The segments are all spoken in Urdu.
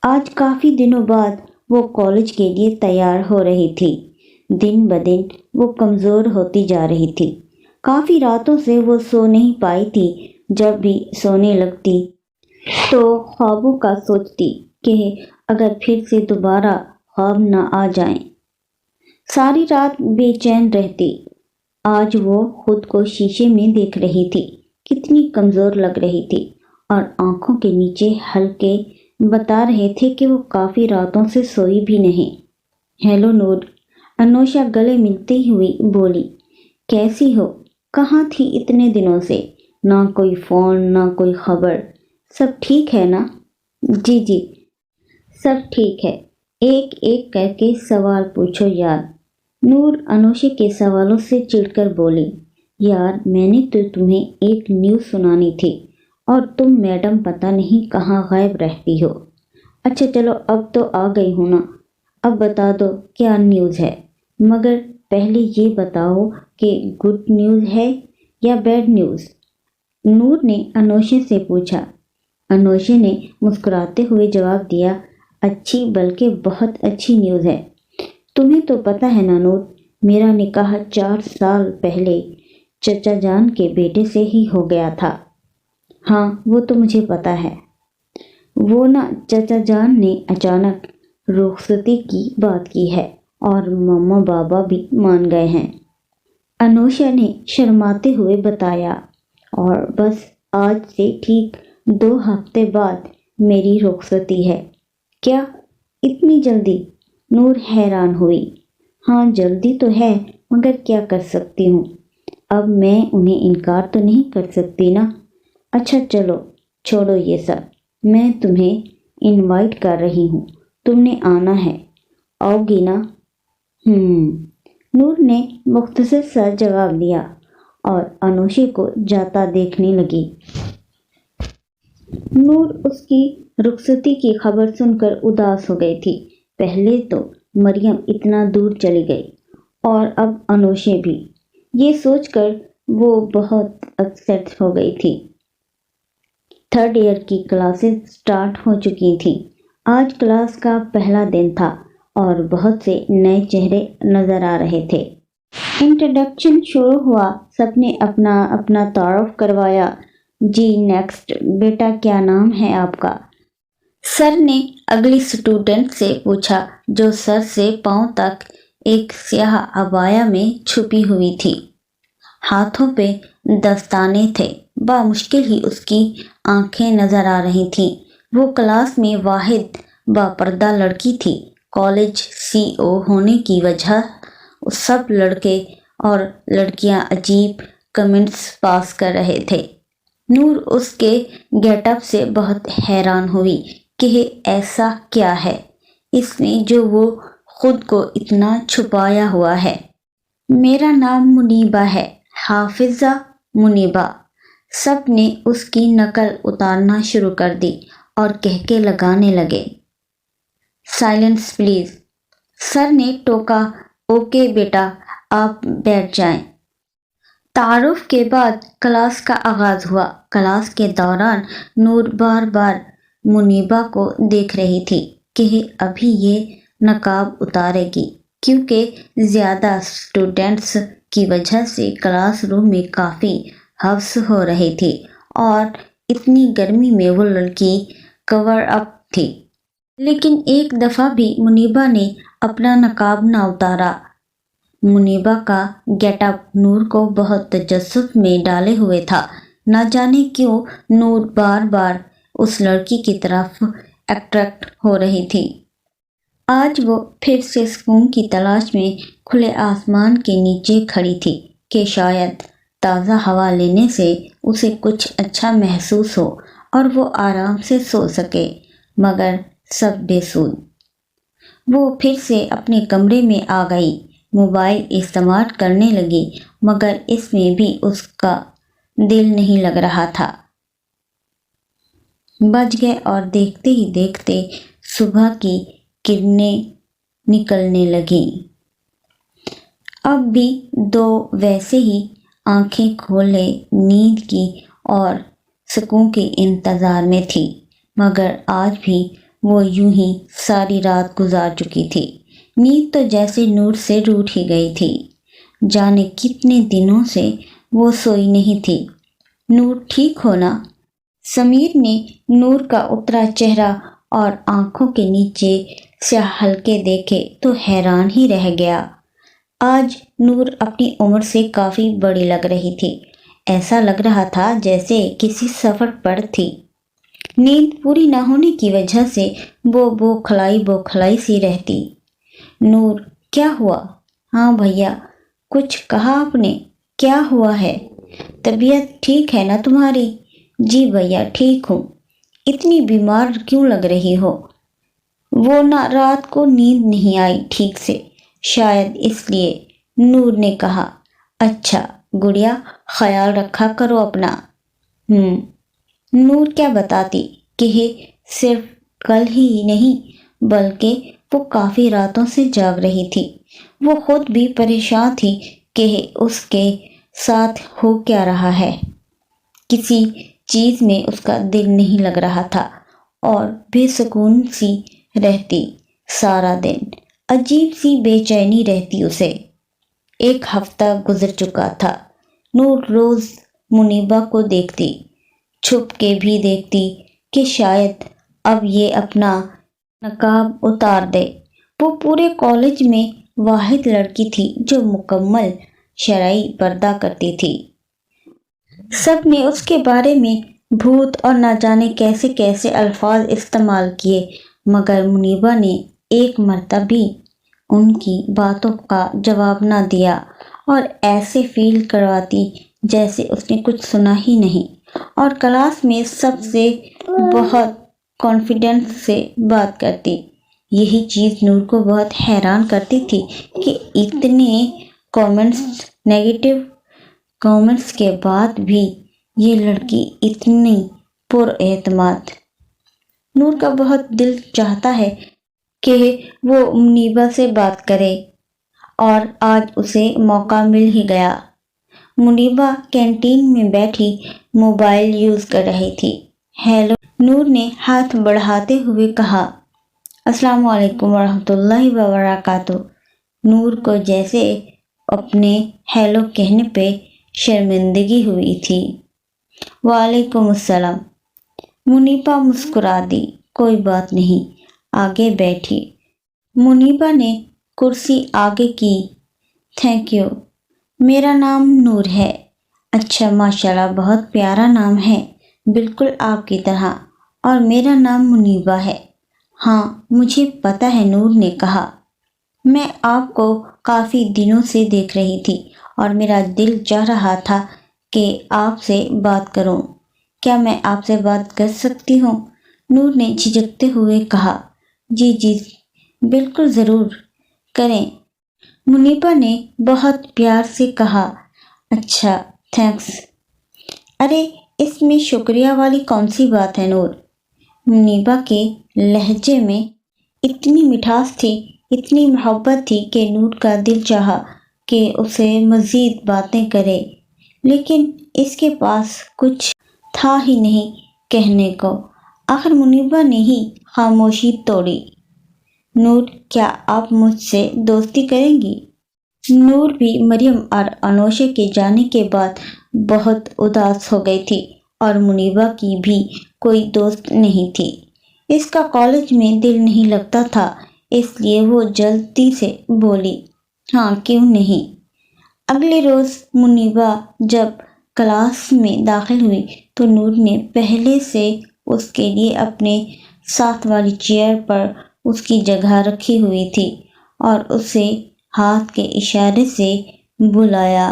آج کافی دنوں بعد وہ کالج کے لیے تیار ہو رہی تھی۔ دن بدن وہ کمزور ہوتی جا رہی تھی۔ کافی راتوں سے وہ سو نہیں پائی تھی۔ جب بھی سونے لگتی تو خوابوں کا سوچتی کہ اگر پھر سے دوبارہ خواب نہ آ جائیں۔ ساری رات بے چین رہتی۔ آج وہ خود کو شیشے میں دیکھ رہی تھی، کتنی کمزور لگ رہی تھی، اور آنکھوں کے نیچے ہلکے بتا رہے تھے کہ وہ کافی راتوں سے سوئی بھی نہیں۔ ہیلو نور، انوشا گلے ملتی ہوئی بولی۔ کیسی ہو؟ کہاں تھی اتنے دنوں سے؟ نہ کوئی فون، نہ کوئی خبر۔ سب ٹھیک ہے نا؟ جی سب ٹھیک ہے۔ ایک ایک کر کے سوال پوچھو یار۔ نور انوشا کے سوالوں سے چڑ کر بولی۔ یار میں نے تو تمہیں ایک نیوز سنانی تھی اور تم میڈم پتہ نہیں کہاں غائب رہتی ہو۔ اچھا چلو اب تو آ گئی ہوں نا، اب بتا دو کیا نیوز ہے، مگر پہلے یہ بتاؤ کہ گڈ نیوز ہے یا بیڈ نیوز؟ نور نے انوشا سے پوچھا۔ انوشا نے مسکراتے ہوئے جواب دیا، اچھی بلکہ بہت اچھی نیوز ہے۔ تمہیں تو پتہ ہے نا نور، میرا نکاح 4 سال پہلے چچا جان کے بیٹے سے ہی ہو گیا تھا۔ ہاں وہ تو مجھے پتہ ہے۔ وہ نا چچا جان نے اچانک رخصتی کی بات کی ہے اور ماما بابا بھی مان گئے ہیں، انوشا نے شرماتے ہوئے بتایا، اور بس آج سے ٹھیک 2 ہفتے بعد میری رخصتی ہے۔ کیا اتنی جلدی؟ نور حیران ہوئی۔ ہاں جلدی تو ہے، مگر کیا کر سکتی ہوں، اب میں انہیں انکار تو نہیں کر سکتی نا۔ اچھا چلو چھوڑو یہ سب، میں تمہیں انوائٹ کر رہی ہوں، تم نے آنا ہے، آؤ گی نا؟ نور نے مختصر سا جواب دیا اور انوشا کو جاتا دیکھنے لگی۔ نور اس کی رخصتی کی خبر سن کر اداس ہو گئی تھی۔ پہلے تو مریم اتنا دور چلی گئی اور اب انوشا بھی، یہ سوچ کر وہ بہت اپسیٹ ہو گئی تھی۔ 3rd ایئر کی کلاسز سٹارٹ ہو چکی تھیں۔ آج کلاس کا پہلا دن تھا اور بہت سے نئے چہرے نظر آ رہے تھے۔ انٹروڈکشن شروع ہوا، سب نے اپنا اپنا تعارف کروایا۔ جی نیکسٹ بیٹا کیا نام ہے آپ کا؟ سر نے اگلی اسٹوڈنٹ سے پوچھا، جو سر سے پاؤں تک ایک سیاہ عبایا میں چھپی ہوئی تھی۔ ہاتھوں پہ دستانے تھے، بامشکل ہی اس کی آنکھیں نظر آ رہی تھیں۔ وہ کلاس میں واحد باپردہ لڑکی تھی۔ کالج CO ہونے کی وجہ سب لڑکے اور لڑکیاں عجیب کمنٹس پاس کر رہے تھے۔ نور اس کے گیٹ اپ سے بہت حیران ہوئی کہ ایسا کیا ہے اس میں جو وہ خود کو اتنا چھپایا ہوا ہے۔ میرا نام منیبہ ہے، حافظہ منیبہ۔ سب نے اس کی نقل اتارنا شروع کر دی اور کہکے لگانے لگے۔ سائلنس پلیز، سر نے ٹوکا۔ اوکے بیٹا آپ بیٹھ جائیں۔ تعارف کے بعد کلاس کا آغاز ہوا۔ کلاس کے دوران نور بار بار منیبہ کو دیکھ رہی تھی کہ ابھی یہ نقاب اتارے گی، کیونکہ زیادہ اسٹوڈنٹس کی وجہ سے کلاس روم میں کافی حبس ہو رہی تھی اور اتنی گرمی میں وہ لڑکی کور اپ تھی۔ لیکن ایک دفعہ بھی منیبہ نے اپنا نقاب نہ اتارا۔ منیبہ کا گیٹ اپ نور کو بہت تجسس میں ڈالے ہوئے تھا۔ نہ جانے کیوں نور بار بار اس لڑکی کی طرف اٹریکٹ ہو رہی تھی۔ آج وہ پھر سے سکون کی تلاش میں کھلے آسمان کے نیچے کھڑی تھی کہ شاید تازہ ہوا لینے سے اسے کچھ اچھا محسوس ہو اور وہ آرام سے سو سکے، مگر سب بے سود۔ وہ پھر سے اپنے کمرے میں آ گئی، موبائل استعمال کرنے لگی، مگر اس میں بھی اس کا دل نہیں لگ رہا تھا۔ بج گئے اور دیکھتے ہی دیکھتے صبح کی کرنیں نکلنے لگیں۔ اب بھی دو ویسے ہی آنکھیں کھولے نیند کی اور سکون کے انتظار میں تھی، مگر آج بھی وہ یوں ہی ساری رات گزار چکی تھی۔ نیند تو جیسے نور سے روٹھ ہی گئی تھی۔ جانے کتنے دنوں سے وہ سوئی نہیں تھی۔ نور ٹھیک ہو نا؟ سمیر نے نور کا اترا چہرہ اور آنکھوں کے نیچے سیاہ حلقے دیکھے تو حیران ہی رہ گیا۔ آج نور اپنی عمر سے کافی بڑی لگ رہی تھی۔ ایسا لگ رہا تھا جیسے کسی سفر پر تھی۔ نیند پوری نہ ہونے کی وجہ سے وہ بوکھلائی سی رہتی۔ نور، کیا ہوا؟ ہاں بھیا، کچھ کہا آپ نے؟ کیا ہوا ہے؟ طبیعت ٹھیک ہے نا تمہاری؟ جی بھیا ٹھیک ہوں۔ اتنی بیمار کیوں لگ رہی ہو؟ وہ نہ رات کو نیند نہیں آئی ٹھیک سے، شاید اس لیے، نور نے کہا۔ اچھا گڑیا، خیال رکھا کرو اپنا۔ نور کیا بتاتی کہ صرف کل ہی نہیں بلکہ وہ کافی راتوں سے جاگ رہی تھی۔ وہ خود بھی پریشان تھی کہ اس کے ساتھ ہو کیا رہا ہے۔ کسی چیز میں اس کا دل نہیں لگ رہا تھا اور بے سکون سی رہتی سارا دن۔ عجیب سی بے چینی رہتی اسے۔ ایک ہفتہ گزر چکا تھا۔ نور روز منیبہ کو دیکھتی، چھپ کے بھی دیکھتی کہ شاید اب یہ اپنا نقاب اتار دے۔ وہ پورے کالج میں واحد لڑکی تھی جو مکمل شرعی پردہ کرتی تھی۔ سب نے اس کے بارے میں بھوت اور نہ جانے کیسے کیسے الفاظ استعمال کیے، مگر منیبہ نے ایک مرتبہ بھی ان کی باتوں کا جواب نہ دیا اور ایسے فیل کرواتی جیسے اس نے کچھ سنا ہی نہیں، اور کلاس میں سب سے بہت کانفیڈنس سے بات کرتی۔ یہی چیز نور کو بہت حیران کرتی تھی کہ اتنے نیگیٹو کامنٹس کے بعد بھی یہ لڑکی اتنی پر اعتماد۔ نور کا بہت دل چاہتا ہے کہ وہ منیبہ سے بات کرے اور آج اسے موقع مل ہی گیا۔ منیبہ کینٹین میں بیٹھی موبائل یوز کر رہی تھی۔ ہیلو، نور نے ہاتھ بڑھاتے ہوئے کہا۔ السلام علیکم ورحمۃ اللہ وبرکاتہ۔ نور کو جیسے اپنے ہیلو کہنے پہ شرمندگی ہوئی تھی۔ وعلیکم السلام۔ منیبہ مسکرا دی۔ کوئی بات نہیں، آگے بیٹھی۔ منیبہ نے کرسی آگے کی۔ Thank you. میرا نام نور ہے۔ اچھا ماشاءاللہ، بہت پیارا نام ہے، بالکل آپ کی طرح، اور میرا نام منیبہ ہے۔ ہاں مجھے پتہ ہے، نور نے کہا۔ میں آپ کو کافی دنوں سے دیکھ رہی تھی اور میرا دل چاہ رہا تھا کہ آپ سے بات کروں۔ کیا میں آپ سے بات کر سکتی ہوں؟ نور نے جھجکتے ہوئے کہا۔ جی جی بالکل، ضرور کریں، منیبہ نے بہت پیار سے کہا۔ اچھا تھینکس۔ ارے اس میں شکریہ والی کون سی بات ہے نور؟ منیبہ کے لہجے میں اتنی مٹھاس تھی، اتنی محبت تھی کہ نور کا دل چاہا کہ اسے مزید باتیں کرے، لیکن اس کے پاس کچھ تھا ہی نہیں کہنے کو۔ آخر منیبہ نے ہی خاموشی توڑی۔ نور، کیا آپ مجھ سے دوستی کریں گی؟ نور بھی مریم اور انوشے کے جانے کے بعد بہت اداس ہو گئی تھی اور منیبہ کی بھی کوئی دوست نہیں تھی۔ اس کا کالج میں دل نہیں لگتا تھا، اس لیے وہ جلدی سے بولی، ہاں کیوں نہیں۔ اگلے روز منیبہ جب کلاس میں داخل ہوئی تو نور نے پہلے سے اس کے لیے اپنے ساتھ والی چیئر پر اس کی جگہ رکھی ہوئی تھی اور اسے ہاتھ کے اشارے سے بلایا۔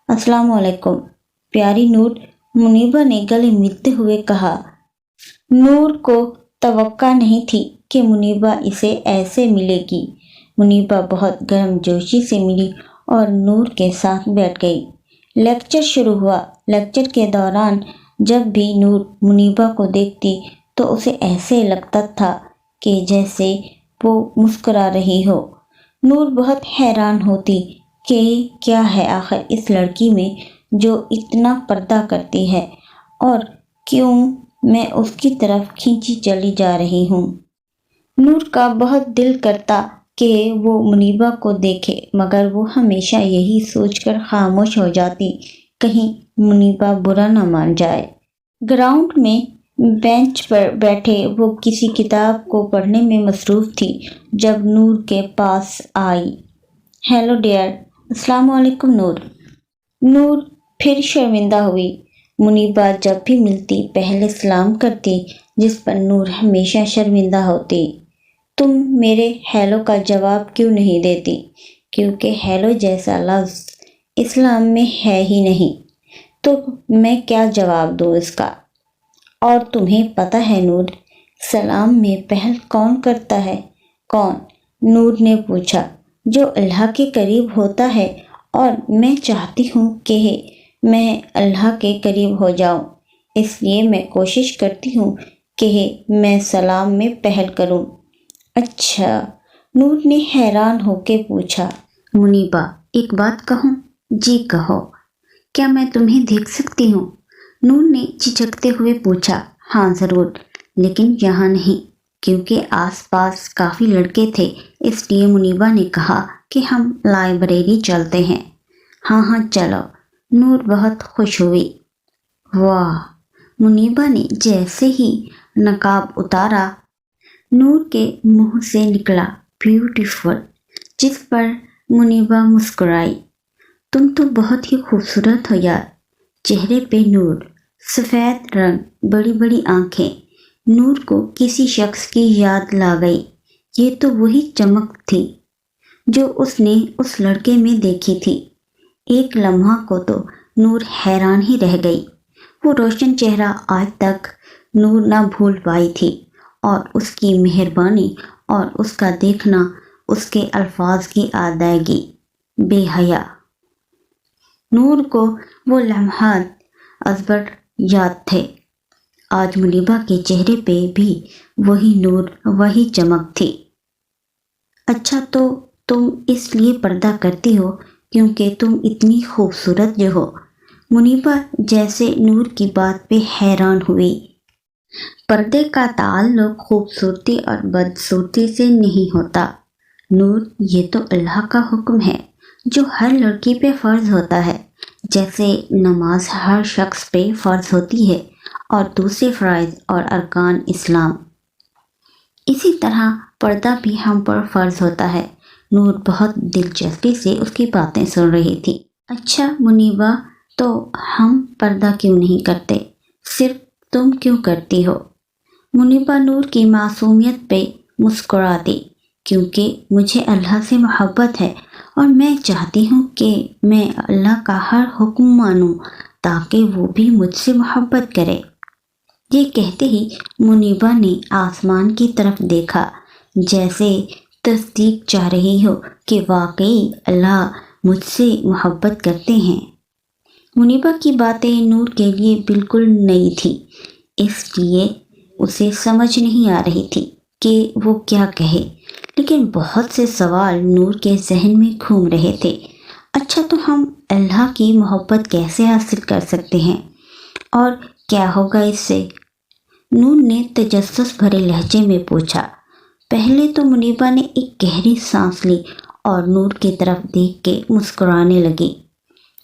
السلام علیکم پیاری نور، منیبہ نے گلے ملتے ہوئے کہا۔ نور کو توقع نہیں تھی کہ منیبہ اسے ایسے ملے گی۔ منیبہ بہت گرم جوشی سے ملی اور نور کے ساتھ بیٹھ گئی۔ لیکچر شروع ہوا۔ لیکچر کے دوران جب بھی نور منیبہ کو دیکھتی تو اسے ایسے لگتا تھا کہ جیسے وہ مسکرا رہی ہو۔ نور بہت حیران ہوتی کہ کیا ہے آخر اس لڑکی میں جو اتنا پردہ کرتی ہے، اور کیوں میں اس کی طرف کھینچی چلی جا رہی ہوں۔ نور کا بہت دل کرتا کہ وہ منیبہ کو دیکھے، مگر وہ ہمیشہ یہی سوچ کر خاموش ہو جاتی کہیں منیبہ برا نہ مان جائے۔ گراؤنڈ میں بینچ پر بیٹھے وہ کسی کتاب کو پڑھنے میں مصروف تھی جب نور کے پاس آئی۔ ہیلو ڈیئر، السلام علیکم نور۔ نور پھر شرمندہ ہوئی۔ منیبہ جب بھی ملتی پہلے سلام کرتی، جس پر نور ہمیشہ شرمندہ ہوتی۔ تم میرے ہیلو کا جواب کیوں نہیں دیتی؟ کیونکہ ہیلو جیسا لفظ اسلام میں ہے ہی نہیں، تو میں کیا جواب دوں اس کا؟ اور تمہیں پتہ ہے نور، سلام میں پہل کون کرتا ہے؟ کون؟ نور نے پوچھا۔ جو اللہ کے قریب ہوتا ہے، اور میں چاہتی ہوں کہ میں اللہ کے قریب ہو جاؤں، اس لیے میں کوشش کرتی ہوں کہ میں سلام میں پہل کروں۔ اچھا، نور نے حیران ہو کے پوچھا۔ منیبہ، ایک بات کہوں؟ جی کہو۔ کیا میں تمہیں دیکھ سکتی ہوں؟ نور نے جھجکتے ہوئے پوچھا۔ ہاں ضرور، لیکن یہاں نہیں، کیونکہ آس پاس کافی لڑکے تھے، اس لیے منیبہ نے کہا کہ ہم لائبریری چلتے ہیں۔ ہاں ہاں چلو، نور بہت خوش ہوئی۔ واہ، منیبہ نے جیسے ہی نقاب اتارا، نور کے منہ سے نکلا بیوٹیفل، جس پر منیبہ مسکرائی۔ تم تو بہت ہی خوبصورت ہو یار۔ چہرے پہ نور، سفید رنگ، بڑی بڑی آنکھیں۔ نور کو کسی شخص کی یاد لا گئی۔ یہ تو وہی چمک تھی جو اس نے اس لڑکے میں دیکھی تھی۔ ایک لمحہ کو تو نور حیران ہی رہ گئی۔ وہ روشن چہرہ آج تک نور نہ بھول پائی تھی، اور اس کی مہربانی اور اس کا دیکھنا، اس کے الفاظ کی ادائیگی، بے حیا۔ نور کو وہ لمحات ازبر یاد تھے۔ آج منیبہ کے چہرے پہ بھی وہی نور، وہی چمک تھی۔ اچھا، تو تم اس لیے پردہ کرتی ہو کیونکہ تم اتنی خوبصورت جو ہو؟ منیبہ جیسے نور کی بات پہ حیران ہوئی۔ پردے کا تعلق خوبصورتی اور بدصورتی سے نہیں ہوتا نور، یہ تو اللہ کا حکم ہے جو ہر لڑکی پہ فرض ہوتا ہے، جیسے نماز ہر شخص پہ فرض ہوتی ہے اور دوسرے فرائض اور ارکان اسلام، اسی طرح پردہ بھی ہم پر فرض ہوتا ہے۔ نور بہت دلچسپی سے اس کی باتیں سن رہی تھی۔ اچھا منیبہ، تو ہم پردہ کیوں نہیں کرتے؟ صرف تم کیوں کرتی ہو؟ منیبہ نور کی معصومیت پہ مسکرا دی۔ کیونکہ مجھے اللہ سے محبت ہے، اور میں چاہتی ہوں کہ میں اللہ کا ہر حکم مانوں تاکہ وہ بھی مجھ سے محبت کرے۔ یہ کہتے ہی منیبہ نے آسمان کی طرف دیکھا، جیسے تصدیق چاہ رہی ہو کہ واقعی اللہ مجھ سے محبت کرتے ہیں۔ منیبہ کی باتیں نور کے لیے بالکل نئی تھی، اس لیے اسے سمجھ نہیں آ رہی تھی کہ وہ کیا کہے، لیکن بہت سے سوال نور کے ذہن میں گھوم رہے تھے۔ اچھا، تو ہم اللہ کی محبت کیسے حاصل کر سکتے ہیں، اور کیا ہوگا اس سے؟ نور نے تجسس بھرے لہجے میں پوچھا۔ پہلے تو منیبہ نے ایک گہری سانس لی اور نور کی طرف دیکھ کے مسکرانے لگی۔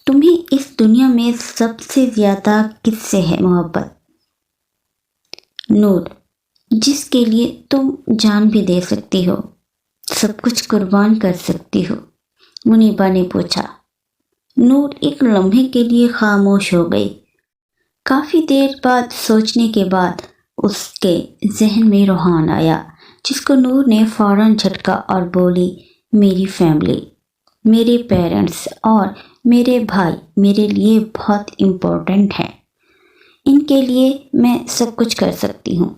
تمہیں اس دنیا میں سب سے زیادہ کس سے ہے محبت؟ نور، جس کے لیے تم جان بھی دے سکتی ہو، سب کچھ قربان کر سکتی ہو، منیبہ نے پوچھا۔ نور ایک لمحے کے لیے خاموش ہو گئی۔ کافی دیر بعد سوچنے کے بعد اس کے ذہن میں روحان آیا، جس کو نور نے فوراً جھٹکا اور بولی، میری فیملی، میرے پیرنٹس اور میرے بھائی میرے لیے بہت امپورٹنٹ ہیں، ان کے لیے میں سب کچھ کر سکتی ہوں۔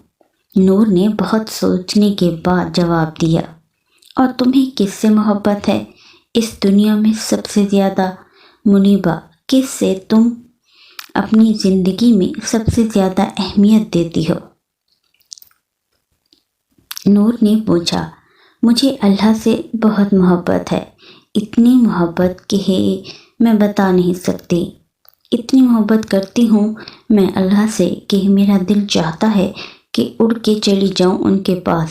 نور نے بہت سوچنے کے بعد جواب دیا۔ اور تمہیں کس سے محبت ہے اس دنیا میں سب سے زیادہ؟ منیبہ، کس سے تم اپنی زندگی میں سب سے زیادہ اہمیت دیتی ہو؟ نور نے پوچھا۔ مجھے اللہ سے بہت محبت ہے، اتنی محبت کہ میں بتا نہیں سکتی۔ اتنی محبت کرتی ہوں میں اللہ سے کہ میرا دل چاہتا ہے کہ اڑ کے چلی جاؤں ان کے پاس۔